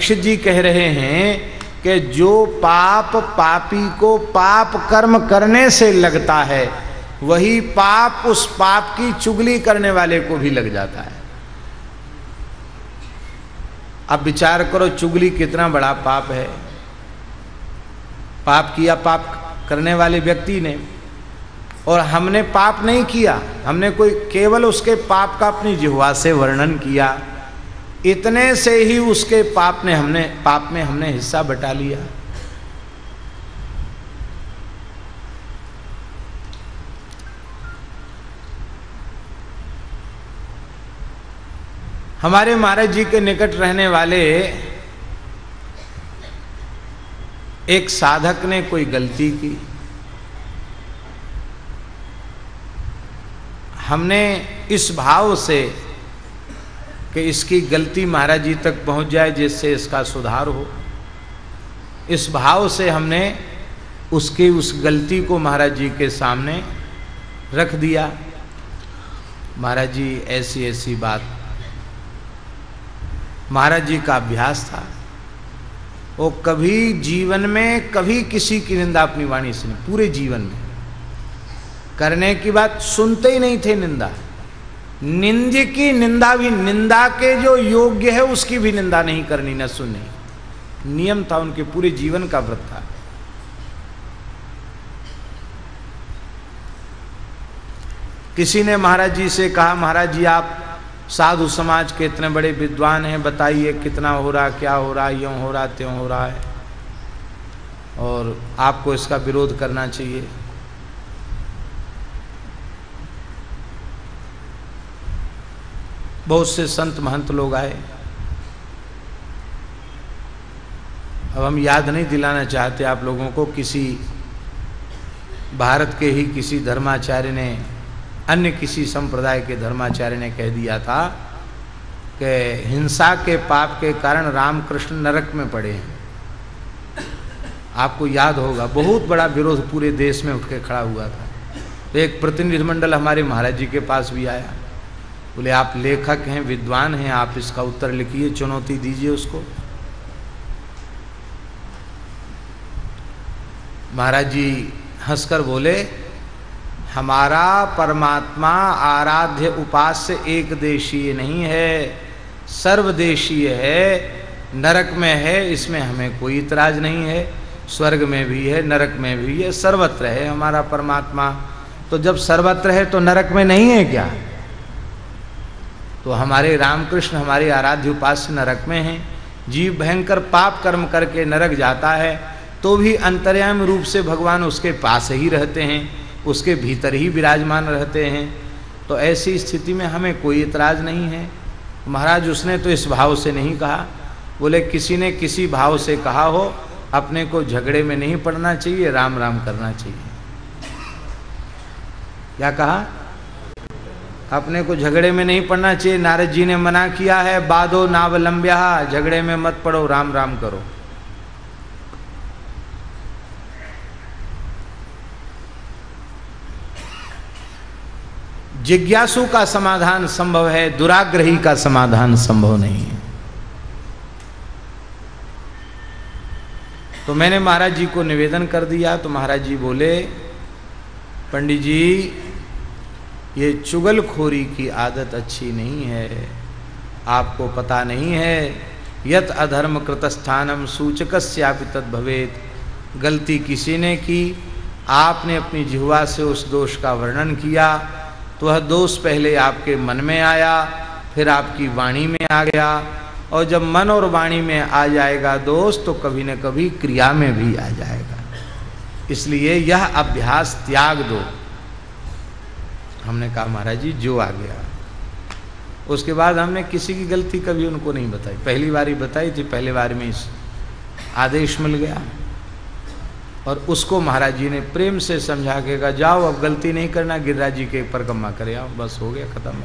परीक्षित जी कह रहे हैं कि जो पाप पापी को पाप कर्म करने से लगता है, वही पाप उस पाप की चुगली करने वाले को भी लग जाता है। अब विचार करो, चुगली कितना बड़ा पाप है। पाप किया पाप करने वाले व्यक्ति ने, और हमने पाप नहीं किया, हमने कोई केवल उसके पाप का अपनी जिह्वा से वर्णन किया, इतने से ही उसके पाप में हमने हिस्सा बटा लिया। हमारे महाराज जी के निकट रहने वाले एक साधक ने कोई गलती की। हमने इस भाव से कि इसकी गलती महाराज जी तक पहुंच जाए जिससे इसका सुधार हो, इस भाव से हमने उसकी उस गलती को महाराज जी के सामने रख दिया। महाराज जी ऐसी ऐसी बात, महाराज जी का अभ्यास था, वो कभी जीवन में कभी किसी की निंदा अपनी वाणी से नहीं, पूरे जीवन में करने की बात सुनते ही नहीं थे। निंदा की निंदा भी, निंदा के जो योग्य है उसकी भी निंदा नहीं करनी, न सुननी, नियम था उनके, पूरे जीवन का व्रत था। किसी ने महाराज जी से कहा, महाराज जी आप साधु समाज के इतने बड़े विद्वान हैं, बताइए कितना हो रहा, क्या हो रहा, यूं हो रहा, त्यों हो रहा है, और आपको इसका विरोध करना चाहिए। बहुत से संत महंत लोग आए। अब हम याद नहीं दिलाना चाहते आप लोगों को, किसी भारत के ही किसी धर्माचार्य ने, अन्य किसी संप्रदाय के धर्माचार्य ने कह दिया था कि हिंसा के पाप के कारण रामकृष्ण नरक में पड़े हैं। आपको याद होगा, बहुत बड़ा विरोध पूरे देश में उठ के खड़ा हुआ था। तो एक प्रतिनिधिमंडल हमारे महाराज जी के पास भी आया, बोले आप लेखक हैं, विद्वान हैं, आप इसका उत्तर लिखिए, चुनौती दीजिए उसको। महाराज जी हंसकर बोले, हमारा परमात्मा आराध्य उपास्य एक देशीय नहीं है, सर्वदेशीय है। नरक में है, इसमें हमें कोई इतराज नहीं है, स्वर्ग में भी है, नरक में भी है, सर्वत्र है हमारा परमात्मा। तो जब सर्वत्र है तो नरक में नहीं है क्या? तो हमारे रामकृष्ण हमारे आराध्य उपास्य नरक में हैं। जीव भयंकर पाप कर्म करके नरक जाता है तो भी अंतर्यामी रूप से भगवान उसके पास ही रहते हैं, उसके भीतर ही विराजमान रहते हैं। तो ऐसी स्थिति में हमें कोई इतराज नहीं है। महाराज उसने तो इस भाव से नहीं कहा, बोले किसी ने किसी भाव से कहा हो, अपने को झगड़े में नहीं पड़ना चाहिए, राम राम करना चाहिए। क्या कहा? अपने को झगड़े में नहीं पड़ना चाहिए। नारद जी ने मना किया है, बादो नावलंब्या, झगड़े में मत पड़ो, राम राम करो। जिज्ञासु का समाधान संभव है, दुराग्रही का समाधान संभव नहीं है। तो मैंने महाराज जी को निवेदन कर दिया। तो महाराज जी बोले, पंडित जी ये चुगलखोरी की आदत अच्छी नहीं है, आपको पता नहीं है। यत अधर्म कृतस्थानम सूचकस्यापि तद भवेत। गलती किसी ने की, आपने अपनी जिह्वा से उस दोष का वर्णन किया, तो वह दोष पहले आपके मन में आया, फिर आपकी वाणी में आ गया, और जब मन और वाणी में आ जाएगा दोष, तो कभी न कभी क्रिया में भी आ जाएगा। इसलिए यह अभ्यास त्याग दो। हमने कहा महाराज जी जो आ गया। उसके बाद हमने किसी की गलती कभी उनको नहीं बताई, पहली बार ही बताई थी, पहले बार में इस आदेश मिल गया। और उसको महाराज जी ने प्रेम से समझा के कहा, जाओ अब गलती नहीं करना, गिरिराज जी के परिक्रमा करे आओ, बस हो गया, खत्म।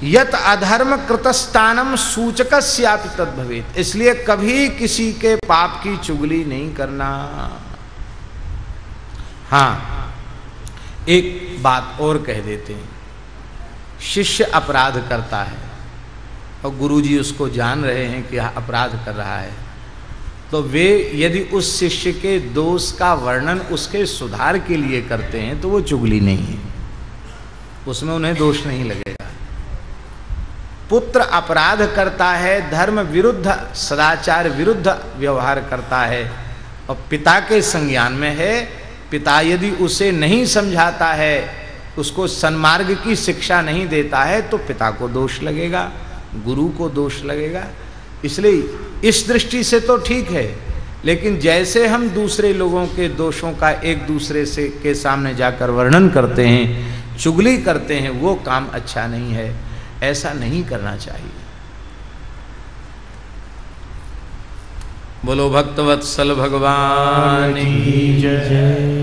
यत अधर्म कृतस्थानम सूचकस्यापि तद भवेत। इसलिए कभी किसी के पाप की चुगली नहीं करना। हाँ, एक बात और कह देते हैं, शिष्य अपराध करता है, और गुरुजी उसको जान रहे हैं कि अपराध कर रहा है, तो वे यदि उस शिष्य के दोष का वर्णन उसके सुधार के लिए करते हैं तो वो चुगली नहीं है, उसमें उन्हें दोष नहीं लगेगा। पुत्र अपराध करता है, धर्म विरुद्ध सदाचार विरुद्ध व्यवहार करता है और पिता के संज्ञान में है, पिता यदि उसे नहीं समझाता है, उसको सन्मार्ग की शिक्षा नहीं देता है, तो पिता को दोष लगेगा, गुरु को दोष लगेगा। इसलिए इस दृष्टि से तो ठीक है, लेकिन जैसे हम दूसरे लोगों के दोषों का एक दूसरे से के सामने जाकर वर्णन करते हैं, चुगली करते हैं, वो काम अच्छा नहीं है, ऐसा नहीं करना चाहिए। बोलो भक्तवत्सल भगवान की जय।